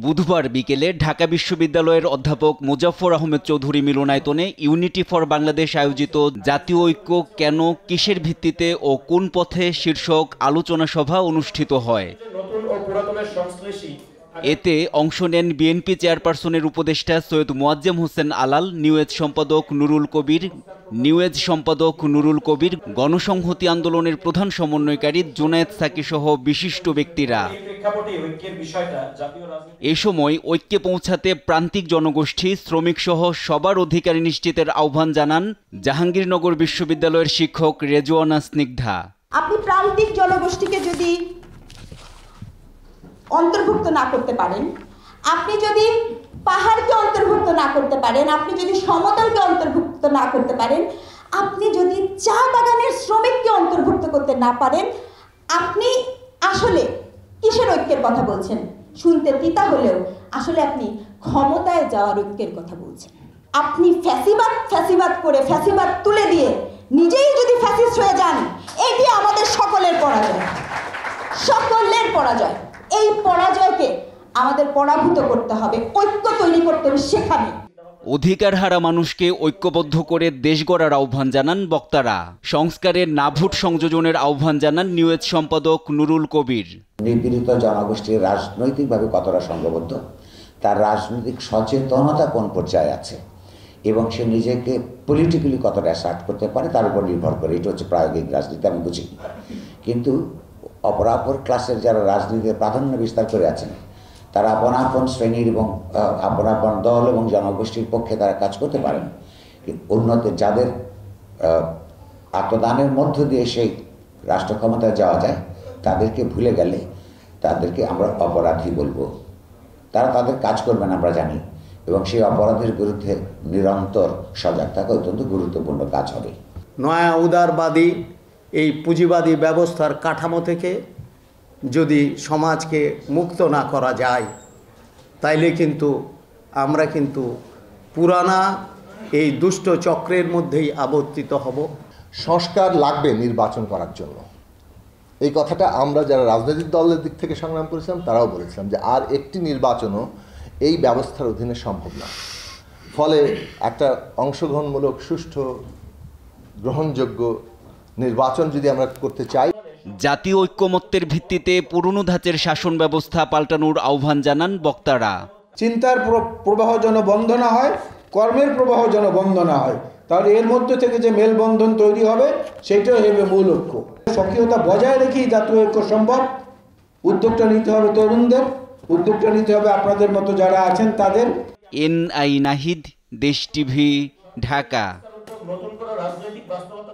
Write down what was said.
বুধবার বিকেলে ঢাকা বিশ্ববিদ্যালয়ের অধ্যাপক মোজাফফর আহমেদ চৌধুরী মিলনায়তনে ইউনিটি ফর বাংলাদেশ আয়োজিত জাতীয় ঐক্য কেন, কিসের ভিত্তিতে ও কোন পথে শীর্ষক আলোচনা সভা অনুষ্ঠিত হয়। এতে অংশ নেন বিএনপি চেয়ারপারসনের উপদেষ্টা সৈয়দ মোয়াজ্জেম হোসেন আলাল, নিউএজ সম্পাদক নুরুল কবির, গণসংহতি আন্দোলনের প্রধান সমন্বয়কারী জুনায়েদ সাকি সহ বিশিষ্ট ব্যক্তিরা। এ সময় ঐক্যে পৌঁছাতে প্রান্তিক জনগোষ্ঠী, শ্রমিক সহ সবার অধিকার নিশ্চিতের আহ্বান জানান জাহাঙ্গীরনগর বিশ্ববিদ্যালয়ের শিক্ষক রেজওয়ানা স্নিগ্ধা। আপনি প্রান্তিক জনগোষ্ঠীকে যদি অন্তর্ভুক্ত না করতে পারেন, আপনি যদি পাহাড়কে অন্তর্ভুক্ত না করতে পারেন, আপনি যদি সমতলকে অন্তর্ভুক্ত না করতে পারেন, আপনি যদি চা বাগানের শ্রমিককে অন্তর্ভুক্ত করতে না পারেন, আপনি আসলে কিসের ঐক্যের কথা বলছেন? শুনতে তিতা হলেও আসলে আপনি ক্ষমতায় যাওয়ার ঐক্যের কথা বলছেন। আপনি ফ্যাসিবাদ করে ফ্যাসিবাদ তুলে দিয়ে নিজেই যদি ফ্যাসিস্ট হয়ে যান, এটি আমাদের সকলের পরাজয়। এই পরাজয়কে আমাদের পরাভূত করতে হবে, ঐক্য তৈরি করতে হবে সেখানে। অধিকারহারা মানুষকে ঐক্যবদ্ধ করে দেশ গড়ার আহ্বান জানান বক্তারা। সংস্কারের না ভোট সংযোজনের আহ্বান জানান নিউএজ সম্পাদক নুরুল কবির। নিপীড়িত জনগোষ্ঠীর রাজনৈতিকভাবে কতটা সংঘবদ্ধ, তার রাজনৈতিক সচেতনতা কোন পর্যায়ে আছে এবং সে নিজেকে পলিটিক্যালি কতটা অ্যাসার্ট করতে পারে তার উপর নির্ভর করে। এটা হচ্ছে প্রায়োগিক রাজনীতি, আমি বুঝি। কিন্তু অপরাপর ক্লাসের যারা রাজনীতিতে প্রাধান্য বিস্তার করে আছেন, তারা আপন শ্রেণীর এবং আপন দল এবং জনগোষ্ঠীর পক্ষে তারা কাজ করতে পারেন। উন্নতির যাদের আত্মদানের মধ্য দিয়ে সেই রাষ্ট্র ক্ষমতায় যাওয়া যায়, তাদেরকে ভুলে গেলে তাদেরকে আমরা অপরাধী বলবো। তারা তাদের কাজ করবেন আমরা জানি, এবং সেই অপরাধের বিরুদ্ধে নিরন্তর সজাগ থাকা অত্যন্ত গুরুত্বপূর্ণ কাজ হবে। নয়া উদারবাদী এই পুঁজিবাদী ব্যবস্থার কাঠামো থেকে যদি সমাজকে মুক্ত না করা যায়, তাইলে কিন্তু আমরা পুরানা এই দুষ্ট চক্রের মধ্যেই আবর্তিত হব। সংস্কার লাগবে নির্বাচন করার জন্য, এই কথাটা আমরা যারা রাজনৈতিক দলের দিক থেকে সংগ্রাম করেছিলাম তারাও বলেছিলাম যে আর একটি নির্বাচনও এই ব্যবস্থার অধীনে সম্ভব না। ফলে একটা অংশগ্রহণমূলক, সুষ্ঠু, গ্রহণযোগ্য নির্বাচন যদি আমরা করতে চাই, জাতীয় ঐক্যমত্যের ভিত্তিতে পুরনো ধাঁচের শাসন ব্যবস্থা পাল্টানোর আহ্বান জানান বক্তারা। চিন্তার প্রবাহ যেন বন্ধ না হয়, কর্মের প্রবাহ যেন বন্ধ না হয়, তাহলে এর মধ্যে থেকে যে মেলবন্ধন তৈরি হবে সেটাই হবে মূল লক্ষ্য। সক্রিয়তা বজায় রেখেই জাতীয় ঐক্য সম্ভব। উদ্যোগটা নিতে হবে তরুণদের, উদ্যোগটা নিতে হবে আপনাদের মতো যারা আছেন তাদের। NI নাহিদ, দেশ টিভি, ঢাকা। নতুন করে রাজনৈতিক বাস্তবতা